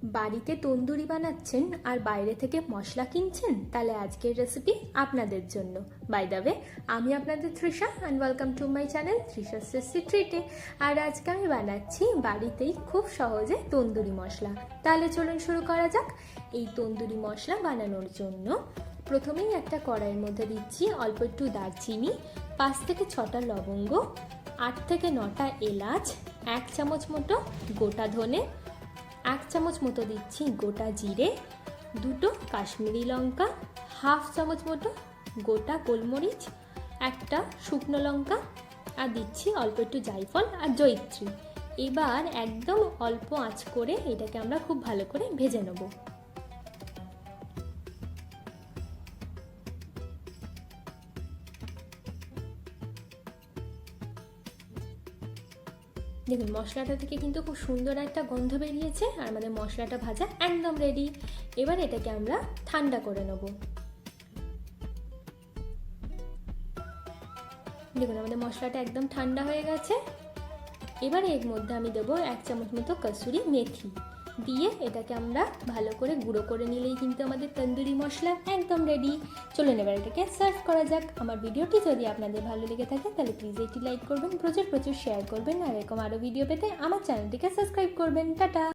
বাড়িতে তন্দুরি বানাচ্ছেন আর বাইরে থেকে মশলা কিনছেন, তাহলে আজকের রেসিপি আপনাদের জন্য। বাই দ্য ওয়ে, আমি আপনাদের Trisha and welcome to my channel Trisha's tasty ট্রিটে। আর আজকে আমি বানাচ্ছি বাড়িতেই খুব সহজে তন্দুরি মশলা। তাহলে চলুন শুরু করা যাক। এই তন্দুরি মশলা বানানোর জন্য প্রথমেই একটা কড়াইয়ের মধ্যে দিচ্ছি অল্প একটু দারচিনি, 5 থেকে 6টা লবঙ্গ, 8 থেকে 9টা এলাচ, 1 চামচ মতো গোটা ধনে, 1 চামচ মতো দিচ্ছি গোটা জিরে, 2টো কাশ্মীরি লঙ্কা, 1/2 চামচ মতো গোটা গোলমরিচ, 1টা শুকনো লঙ্কা, আর দিচ্ছি অল্প একটু জায়ফল আর জয়িত্রী। এবার একদম অল্প আঁচ করে এটাকে আমরা খুব ভালো করে ভেজে নেব। দেখুন মশলাটা থেকে কিন্তু খুব সুন্দর একটা গন্ধ বেরিয়েছে আর আমাদের মশলাটা ভাজা একদম রেডি। এবার এটাকে আমরা ঠান্ডা করে নেব। দেখুন আমাদের মশলাটা একদম ঠান্ডা হয়ে গেছে। এবার এর মধ্যে আমি দেবো 1 চামচ মতো কসুরি মেথি দিয়ে এটাকে আমরা ভালো করে গুঁড়ো করে নিলেই কিন্তু আমাদের তন্দুরি মশলা একদম রেডি। চলুন এবার এটাকে সার্ভ করা যাক। আমার ভিডিওটি যদি আপনাদের ভালো লেগে থাকে তাহলে প্লিজ এটি লাইক করবেন, প্রচুর শেয়ার করবেন, আর এরকম আরও ভিডিও পেতে আমার চ্যানেলটিকে সাবস্ক্রাইব করবেন। টাটা।